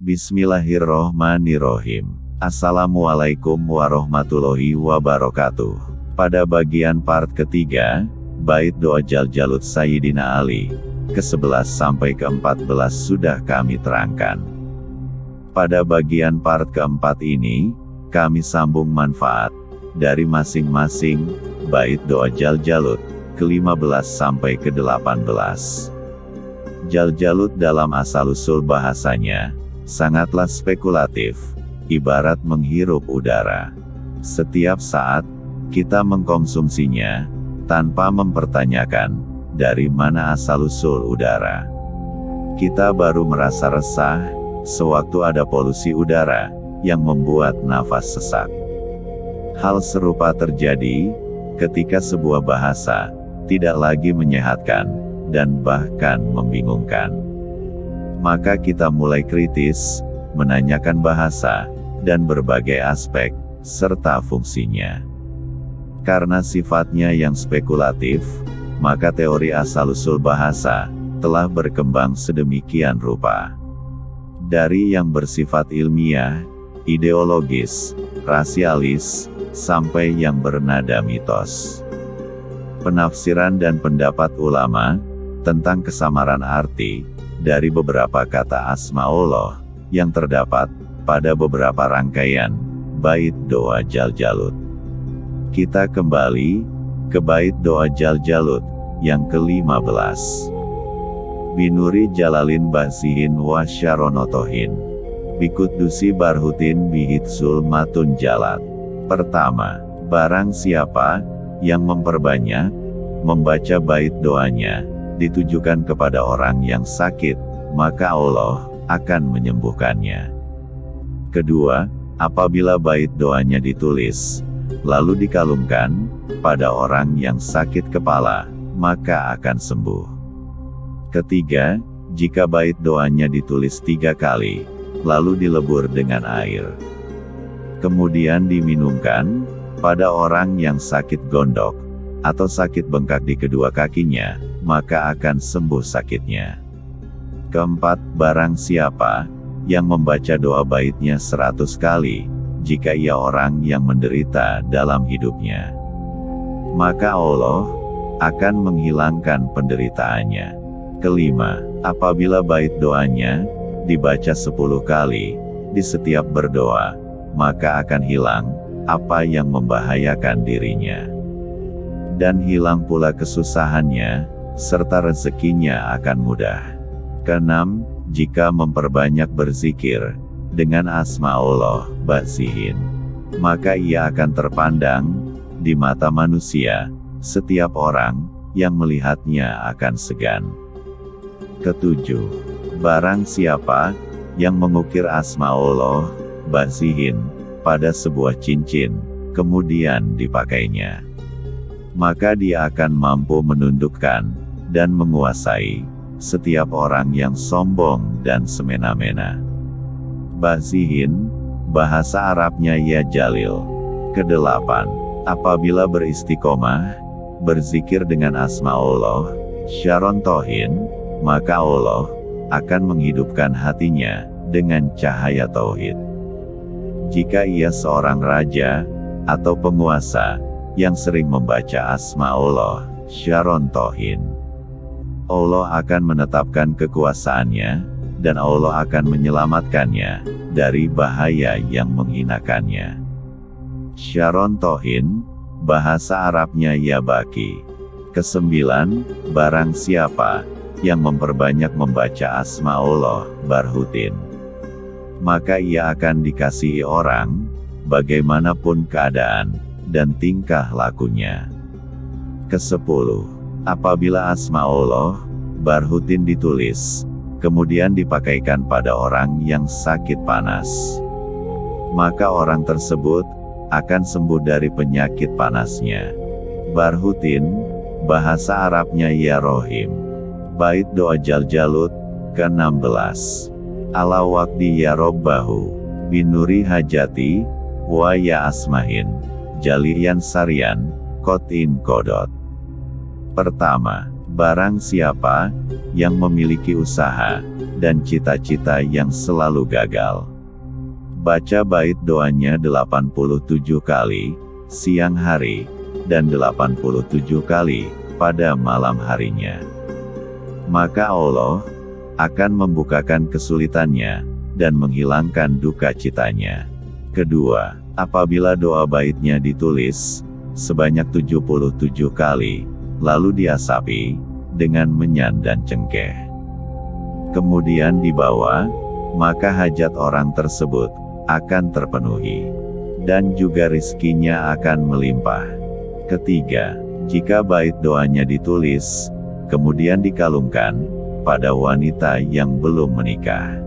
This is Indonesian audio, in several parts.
Bismillahirrohmanirrohim. Assalamualaikum warahmatullahi wabarakatuh. Pada bagian part ketiga, bait doa Jaljalut Sayyidina Ali, ke-11 sampai ke-14 sudah kami terangkan. Pada bagian part keempat ini, kami sambung manfaat dari masing-masing bait doa Jaljalut, ke-15 sampai ke-18. Jaljalut dalam asal-usul bahasanya sangatlah spekulatif, ibarat menghirup udara. Setiap saat, kita mengkonsumsinya, tanpa mempertanyakan, dari mana asal-usul udara. Kita baru merasa resah, sewaktu ada polusi udara, yang membuat nafas sesak. Hal serupa terjadi, ketika sebuah bahasa, tidak lagi menyehatkan, dan bahkan membingungkan. Maka kita mulai kritis, menanyakan bahasa, dan berbagai aspek, serta fungsinya. Karena sifatnya yang spekulatif, maka teori asal-usul bahasa, telah berkembang sedemikian rupa. Dari yang bersifat ilmiah, ideologis, rasialis, sampai yang bernada mitos. Penafsiran dan pendapat ulama, tentang kesamaran arti, dari beberapa kata Asmaullah, yang terdapat, pada beberapa rangkaian, bait doa Jaljalut. Kita kembali, ke bait doa Jaljalut, yang ke-15. Binuri Jalalin Basihin wa Syaronotohin. Bikudusi Barhutin Bihitsul Matun Jalat. Pertama, barang siapa, yang memperbanyak, membaca bait doanya, ditujukan kepada orang yang sakit, maka Allah akan menyembuhkannya. Kedua, apabila bait doanya ditulis, lalu dikalungkan, pada orang yang sakit kepala, maka akan sembuh. Ketiga, jika bait doanya ditulis 3 kali, lalu dilebur dengan air, kemudian diminumkan, pada orang yang sakit gondok, atau sakit bengkak di kedua kakinya, maka akan sembuh sakitnya. Keempat, barang siapa, yang membaca doa baitnya 100 kali, jika ia orang yang menderita dalam hidupnya, maka Allah akan menghilangkan penderitaannya. Kelima, apabila bait doanya dibaca 10 kali, di setiap berdoa, maka akan hilang apa yang membahayakan dirinya. Dan hilang pula kesusahannya, serta rezekinya akan mudah. Keenam, jika memperbanyak berzikir, dengan Asmaullah Basihin, maka ia akan terpandang, di mata manusia, setiap orang, yang melihatnya akan segan. Ketujuh, barang siapa, yang mengukir Asmaullah Basihin, pada sebuah cincin, kemudian dipakainya, maka dia akan mampu menundukkan, dan menguasai, setiap orang yang sombong dan semena-mena. Basihin, bahasa Arabnya ya Jalil. Kedelapan, apabila beristiqomah, berzikir dengan Asmaullah Syarontohin, maka Allah akan menghidupkan hatinya, dengan cahaya tauhid. Jika ia seorang raja, atau penguasa, yang sering membaca Asmaullah Syarontohin, Allah akan menetapkan kekuasaannya, dan Allah akan menyelamatkannya, dari bahaya yang menghinakannya. Syarontohin, bahasa Arabnya ya Baki. Kesembilan, barang siapa, yang memperbanyak membaca Asmaullah Barhutin, maka ia akan dikasihi orang, bagaimanapun keadaan, dan tingkah lakunya. Kesepuluh, apabila Asmaullah Barhutin ditulis, kemudian dipakaikan pada orang yang sakit panas, maka orang tersebut akan sembuh dari penyakit panasnya. Barhutin, bahasa Arabnya ya Rohim. Bait doa Jaljalut, ke-16. Ala waqdi ya Robbahu, binuri hajati, wa ya asmahin, jaliyan sarian, kotin kodot. Pertama, Barang siapa yang memiliki usaha dan cita-cita yang selalu gagal. Baca bait doanya 87 kali siang hari dan 87 kali pada malam harinya. Maka Allah akan membukakan kesulitannya dan menghilangkan duka citanya. Kedua, apabila doa baitnya ditulis sebanyak 77 kali, lalu diasapi dengan menyan dan cengkeh, kemudian dibawa, maka hajat orang tersebut akan terpenuhi, dan juga rizkinya akan melimpah. Ketiga, jika bait doanya ditulis, kemudian dikalungkan pada wanita yang belum menikah,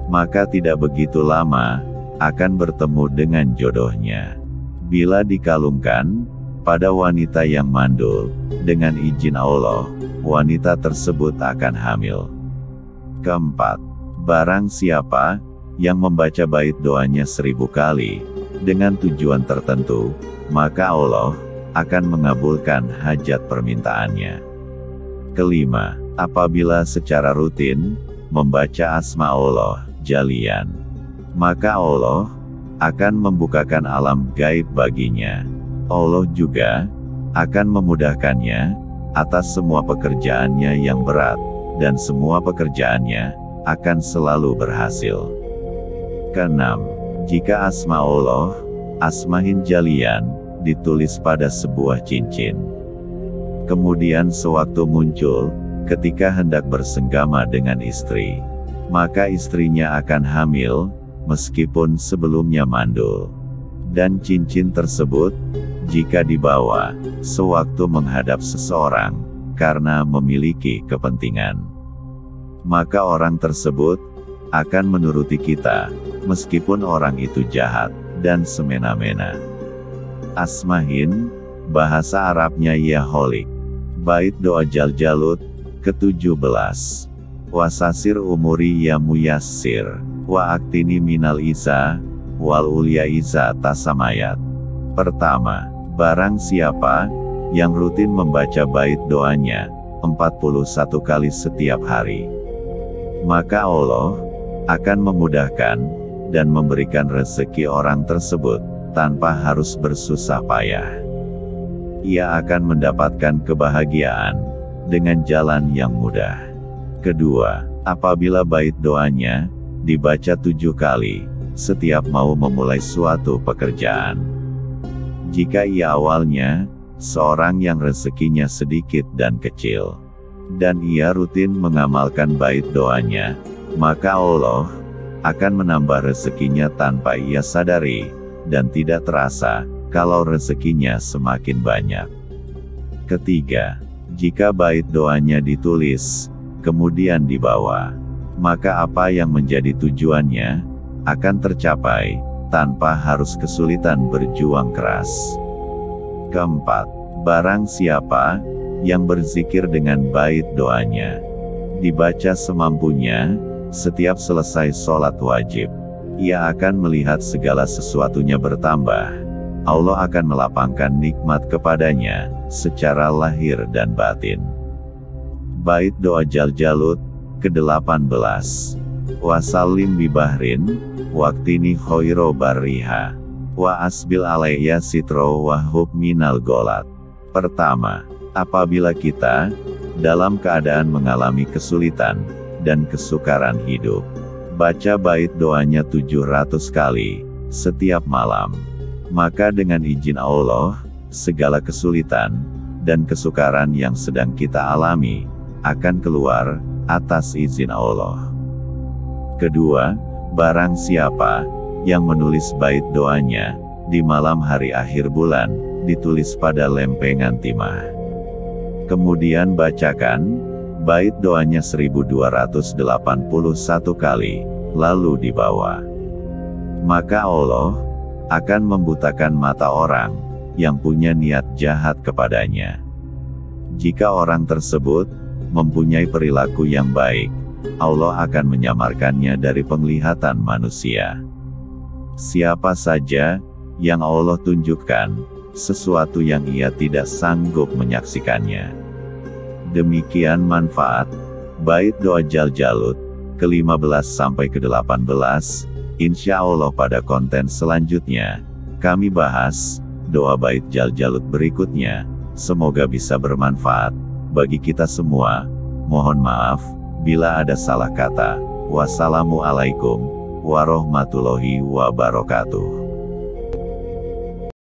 maka tidak begitu lama akan bertemu dengan jodohnya. Bila dikalungkan pada wanita yang mandul, dengan izin Allah, wanita tersebut akan hamil. Keempat, barang siapa yang membaca bait doanya 1000 kali, dengan tujuan tertentu, maka Allah akan mengabulkan hajat permintaannya. Kelima, apabila secara rutin membaca asma Allah jalian, maka Allah akan membukakan alam gaib baginya. Allah juga akan memudahkannya atas semua pekerjaannya yang berat, dan semua pekerjaannya akan selalu berhasil. Keenam, jika asma Allah, asmahin jalian, ditulis pada sebuah cincin, kemudian sewaktu muncul, ketika hendak bersenggama dengan istri, maka istrinya akan hamil, meskipun sebelumnya mandul. Dan cincin tersebut, jika dibawa sewaktu menghadap seseorang, karena memiliki kepentingan, maka orang tersebut akan menuruti kita, meskipun orang itu jahat dan semena-mena. Asmahin, bahasa Arabnya ya holik. Bait doa Jaljalut ke-17. Wasasir umuri ya muyassir, wa aktini minal isa, wal ulya isa tasamayat. Pertama, barang siapa yang rutin membaca bait doanya 41 kali setiap hari, maka Allah akan memudahkan dan memberikan rezeki orang tersebut tanpa harus bersusah payah. Ia akan mendapatkan kebahagiaan dengan jalan yang mudah. Kedua, apabila bait doanya dibaca 7 kali setiap mau memulai suatu pekerjaan. Jika ia awalnya seorang yang rezekinya sedikit dan kecil, dan ia rutin mengamalkan bait doanya, maka Allah akan menambah rezekinya tanpa ia sadari, dan tidak terasa kalau rezekinya semakin banyak. Ketiga, jika bait doanya ditulis, kemudian dibawa, maka apa yang menjadi tujuannya akan tercapai tanpa harus kesulitan berjuang keras. Keempat, barang siapa yang berzikir dengan bait doanya dibaca semampunya setiap selesai sholat wajib, ia akan melihat segala sesuatunya bertambah. Allah akan melapangkan nikmat kepadanya secara lahir dan batin. Bait doa Jaljalut ke-18. Wasallim bibahrin, waktini khoiro barriha, wa asbil alayya sitro wahub minal golat. Pertama, apabila kita dalam keadaan mengalami kesulitan dan kesukaran hidup, baca bait doanya 700 kali setiap malam, maka dengan izin Allah, segala kesulitan dan kesukaran yang sedang kita alami akan keluar atas izin Allah. Kedua, barang siapa yang menulis bait doanya di malam hari akhir bulan, ditulis pada lempengan timah, kemudian bacakan bait doanya 1281 kali, lalu dibawa, maka Allah akan membutakan mata orang yang punya niat jahat kepadanya. Jika orang tersebut mempunyai perilaku yang baik, Allah akan menyamarkannya dari penglihatan manusia. Siapa saja yang Allah tunjukkan sesuatu yang ia tidak sanggup menyaksikannya, Demikian manfaat bait doa Jaljalut ke-15 sampai ke-18. Insya Allah pada konten selanjutnya kami bahas doa bait Jaljalut berikutnya. Semoga bisa bermanfaat bagi kita semua. Mohon maaf bila ada salah kata. Wassalamualaikum warahmatullahi wabarakatuh.